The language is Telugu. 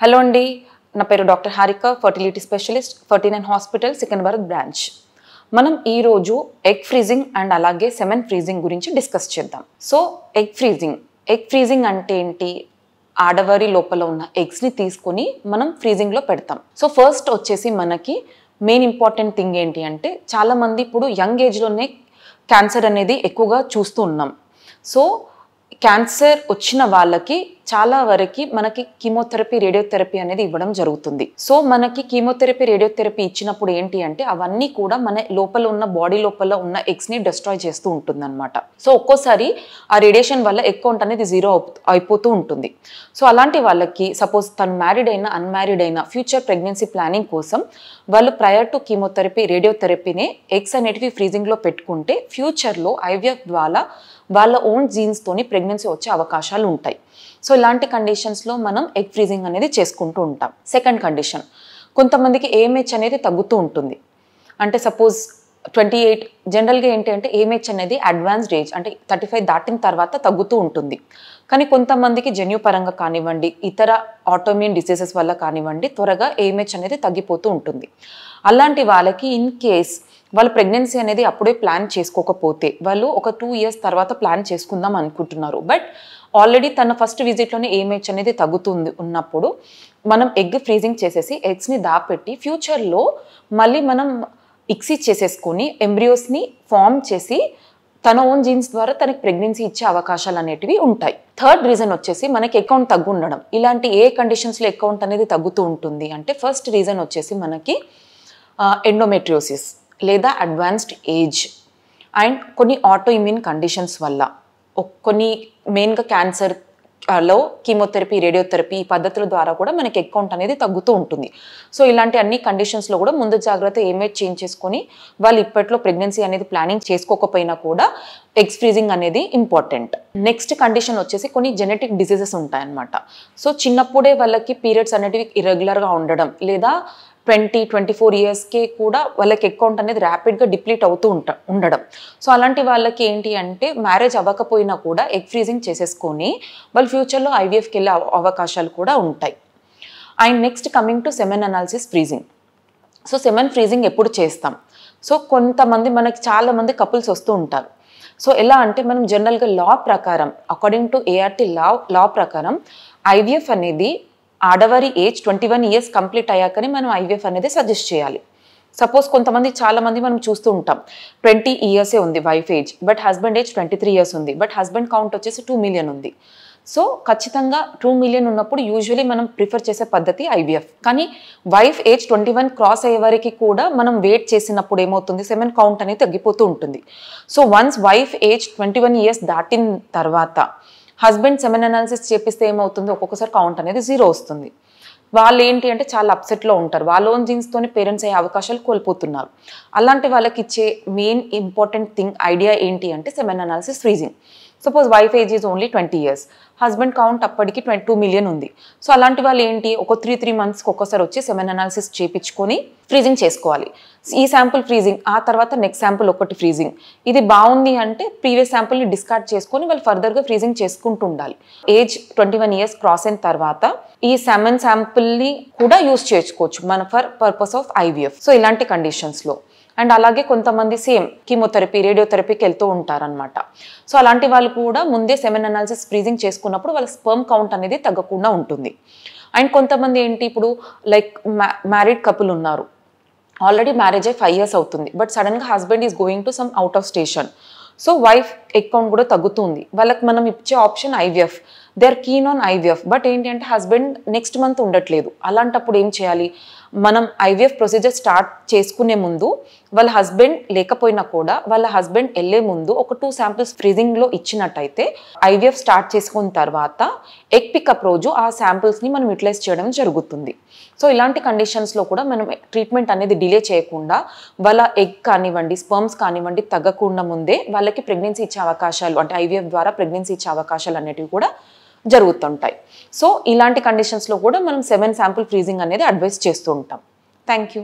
హలో అండి, నా పేరు doctor Harika, fertility specialist, 39 hospital, Secunderabad branch. మనం ఈరోజు ఎగ్ ఫ్రీజింగ్ అండ్ అలాగే సెమెన్ ఫ్రీజింగ్ గురించి డిస్కస్ చేద్దాం. సో ఎగ్ ఫ్రీజింగ్ అంటే ఏంటి? ఆడవారి లోపల ఉన్న ఎగ్స్ని తీసుకొని మనం ఫ్రీజింగ్లో పెడతాం. సో ఫస్ట్ వచ్చేసి మనకి మెయిన్ ఇంపార్టెంట్ థింగ్ ఏంటి అంటే, చాలామంది ఇప్పుడు యంగ్ ఏజ్లోనే క్యాన్సర్ అనేది ఎక్కువగా చూస్తూ ఉన్నాం. సో క్యాన్సర్ వచ్చిన వాళ్ళకి చాలా వరకు మనకి కీమోథెరపీ, రేడియోథెరపీ అనేది ఇవ్వడం జరుగుతుంది. సో మనకి కీమోథెరపీ, రేడియోథెరపీ ఇచ్చినప్పుడు ఏంటి అంటే అవన్నీ కూడా మన లోపల ఉన్న బాడీ లోపల ఉన్న ఎగ్స్ని డిస్ట్రాయ్ చేస్తూ ఉంటుంది అనమాట. సో ఒక్కోసారి ఆ రేడియేషన్ వల్ల ఎగ్ కౌంట్ అనేది 0 అయిపోతూ ఉంటుంది. సో అలాంటి వాళ్ళకి సపోజ్ తను మ్యారీడ్ అయినా అన్మ్యారీడ్ అయినా ఫ్యూచర్ ప్రెగ్నెన్సీ ప్లానింగ్ కోసం వాళ్ళు ప్రయర్ టు కీమోథెరపీ, రేడియోథెరపీనే ఎగ్స్ అనేటివి ఫ్రీజింగ్లో పెట్టుకుంటే ఫ్యూచర్లో ఐవీఎఫ్ ద్వారా వాళ్ళ ఓన్ జీన్స్తోని ప్రెగ్నెన్సీ వచ్చే అవకాశాలు ఉంటాయి. సో ఇలాంటి కండిషన్స్లో మనం ఎగ్ ఫ్రీజింగ్ అనేది చేసుకుంటూ ఉంటాం. సెకండ్ కండిషన్, కొంతమందికి ఏఎంహెచ్ అనేది తగ్గుతూ ఉంటుంది. అంటే సపోజ్ 28 జనరల్గా ఏంటి అంటే ఏఎంహెచ్ అనేది అడ్వాన్స్డ్ ఏజ్ అంటే 35 దాటిన తర్వాత తగ్గుతూ ఉంటుంది. కానీ కొంతమందికి జన్యుపరంగా కానివ్వండి, ఇతర ఆటోఇమ్యూన్ డిసీజెస్ వల్ల కానివ్వండి, త్వరగా ఏఎంహెచ్ అనేది తగ్గిపోతూ ఉంటుంది. అలాంటి వాళ్ళకి ఇన్ కేస్ వాళ్ళు ప్రెగ్నెన్సీ అనేది అప్పుడే ప్లాన్ చేసుకోకపోతే, వాళ్ళు ఒక 2 ఇయర్స్ తర్వాత ప్లాన్ చేసుకుందాం అనుకుంటున్నారు, బట్ ఆల్రెడీ తన ఫస్ట్ విజిట్లోనే ఏఎంహెచ్ అనేది తగ్గుతుంది ఉన్నప్పుడు మనం ఎగ్ ఫ్రీజింగ్ చేసేసి ఎగ్స్ని దాపెట్టి ఫ్యూచర్లో మళ్ళీ మనం ఇక్సీ చేసేసుకొని ఎంబ్రియోస్ని ఫామ్ చేసి తన ఓన్ జీన్స్ ద్వారా తనకి ప్రెగ్నెన్సీ ఇచ్చే అవకాశాలు అనేటివి ఉంటాయి. థర్డ్ రీజన్ వచ్చేసి మనకి అకౌంట్ తగ్గు ఉండడం. ఇలాంటి ఏ కండిషన్స్లో అకౌంట్ అనేది తగ్గుతూ ఉంటుంది అంటే, ఫస్ట్ రీజన్ వచ్చేసి మనకి ఎండోమెట్రియోసిస్ లేదా అడ్వాన్స్డ్ ఏజ్ అండ్ కొన్ని ఆటో ఇమ్యూన్ కండిషన్స్ వల్ల, కొన్ని మెయిన్గా క్యాన్సర్లో కీమోథెరపీ, రేడియోథెరపీ ఈ పద్ధతుల ద్వారా కూడా మనకి ఎగ్ కౌంట్ అనేది తగ్గుతూ ఉంటుంది. సో ఇలాంటి అన్ని కండిషన్స్లో కూడా ముందు జాగ్రత్త ఏమేజ్ చేంజ్ చేసుకొని వాళ్ళు ఇప్పట్లో ప్రెగ్నెన్సీ అనేది ప్లానింగ్ చేసుకోకపోయినా కూడా ఎగ్స్ ఫ్రీజింగ్ అనేది ఇంపార్టెంట్. నెక్స్ట్ కండిషన్ వచ్చేసి కొన్ని జెనెటిక్ డిసీజెస్ ఉంటాయన్నమాట. సో చిన్నప్పుడే వాళ్ళకి పీరియడ్స్ అనేటివి ఇర్రెగ్యులర్గా ఉండడం, లేదా 24 ఇయర్స్కే కూడా వాళ్ళకి అకౌంట్ అనేది ర్యాపిడ్గా డిప్లీట్ అవుతూ ఉండడం. సో అలాంటి వాళ్ళకి ఏంటి అంటే మ్యారేజ్ అవ్వకపోయినా కూడా ఎగ్ ఫ్రీజింగ్ చేసేసుకొని వాళ్ళు ఫ్యూచర్లో ఐవీఎఫ్కి వెళ్ళే అవకాశాలు కూడా ఉంటాయి. And next coming to semen analysis freezing. So semen freezing ఎప్పుడు చేస్తాం? సో కొంతమంది మనకి చాలామంది కపుల్స్ వస్తూ ఉంటారు. సో ఎలా అంటే మనం జనరల్గా లా ప్రకారం, అకార్డింగ్ టు ఏఆర్టీ లా ప్రకారం ఐవీఎఫ్ అనేది ఆడవారి ఏజ్ 21 ఇయర్స్ కంప్లీట్ అయ్యాకనే మనం ఐవీఎఫ్ అనేది సజెస్ట్ చేయాలి. సపోజ్ కొంతమంది చాలామంది మనం చూస్తూ ఉంటాం, 20 ఇయర్సే ఉంది wife age, but husband age 23 years ఉంది, బట్ హస్బెండ్ కౌంట్ వచ్చేసి 2 మిలియన్ ఉంది. సో ఖచ్చితంగా 2 మిలియన్ ఉన్నప్పుడు యూజువలీ మనం ప్రిఫర్ చేసే పద్ధతి ఐవీఎఫ్. కానీ వైఫ్ ఏజ్ 21 క్రాస్ అయ్యే వరకు కూడా మనం వెయిట్ చేసినప్పుడు ఏమవుతుంది, సెమెన్ కౌంట్ అనేది తగ్గిపోతూ ఉంటుంది. So once wife age 21 years దాటిన తర్వాత హస్బెండ్ సెమెన్ అనాలిసిస్ చేపిస్తే ఏమవుతుంది, ఒక్కొక్కసారి కౌంట్ అనేది 0 వస్తుంది. వాళ్ళు ఏంటి అంటే చాలా అప్సెట్లో ఉంటారు, వాళ్ళ ఓన్ జీన్స్తోనే పేరెంట్స్ అయ్యే అవకాశాలు కోల్పోతున్నారు. అలాంటి వాళ్ళకి ఇచ్చే మెయిన్ ఇంపార్టెంట్ థింగ్ ఐడియా ఏంటి అంటే semen analysis freezing. Suppose wife age is only 20 years, husband count అప్పటికి 22 మిలియన్ ఉంది. సో అలాంటి వాళ్ళు ఏంటి, ఒక 3 మంత్స్కి ఒక్కసారి వచ్చి సెమెన్ అనాలిసిస్ చేయించుకొని ఫ్రీజింగ్ చేసుకోవాలి. ఈ శాంపుల్ ఫ్రీజింగ్, ఆ తర్వాత నెక్స్ట్ శాంపుల్ ఒకటి ఫ్రీజింగ్. ఇది బాగుంది అంటే ప్రీవియస్ శాంపుల్ని డిస్కార్డ్ చేసుకొని వాళ్ళు ఫర్దర్గా ఫ్రీజింగ్ చేసుకుంటూ ఉండాలి. ఏజ్ 21 ఇయర్స్ క్రాస్ అయిన తర్వాత ఈ సెమెన్ శాంపుల్ని కూడా యూస్ చేసుకోవచ్చు మన for purpose of IVF. So ఇలాంటి కండిషన్స్లో అండ్ అలాగే కొంతమంది సేమ్ కీమోథెరపీ, రేడియోథెరపీకి వెళ్తూ ఉంటారనమాట. సో అలాంటి వాళ్ళు కూడా ముందే సెమెన్ అనాలిసిస్ ఫ్రీజింగ్ చేసుకున్నప్పుడు వాళ్ళ స్పెర్మ్ కౌంట్ అనేది తగ్గకుండా ఉంటుంది. అండ్ కొంతమంది ఏంటి, ఇప్పుడు లైక్ మ్యారీడ్ కపుల్ ఉన్నారు, ఆల్రెడీ మ్యారేజ్ అయ్యి 5 ఇయర్స్ అవుతుంది, బట్ సడన్గా husband is going to some out of station. So wife account కూడా తగ్గుతుంది. వాళ్ళకి మనం ఇచ్చే option IVF. They are keen on IVF, but ఏంటి అంటే హస్బెండ్ నెక్స్ట్ మంత్ ఉండట్లేదు. అలాంటప్పుడు ఏం చేయాలి, మనం ఐవీఎఫ్ ప్రొసీజర్ స్టార్ట్ చేసుకునే ముందు వాళ్ళ హస్బెండ్ లేకపోయినా కూడా వాళ్ళ హస్బెండ్ వెళ్ళే ముందు ఒక 2 శాంపిల్స్ ఫ్రీజింగ్లో ఇచ్చినట్టయితే ఐవీఎఫ్ స్టార్ట్ చేసుకున్న తర్వాత ఎగ్ పికప్ రోజు ఆ శాంపిల్స్ని మనం యూటిలైజ్ చేయడం జరుగుతుంది. సో ఇలాంటి కండిషన్స్లో కూడా మనం ట్రీట్మెంట్ అనేది డిలే చేయకుండా వాళ్ళ ఎగ్ కానివ్వండి, స్పర్మ్స్ కానివ్వండి తగ్గకుండా ముందే వాళ్ళకి ప్రెగ్నెన్సీ ఇచ్చే అవకాశాలు, అంటే ఐవీఎఫ్ ద్వారా ప్రెగ్నెన్సీ ఇచ్చే అవకాశాలు అనేటివి కూడా జరుగుతుంటాయి. సో ఇలాంటి కండిషన్స్లో కూడా మనం 7 శాంపుల్ ఫ్రీజింగ్ అనేది అడ్వైస్ చేస్తూ ఉంటాం. Thank you.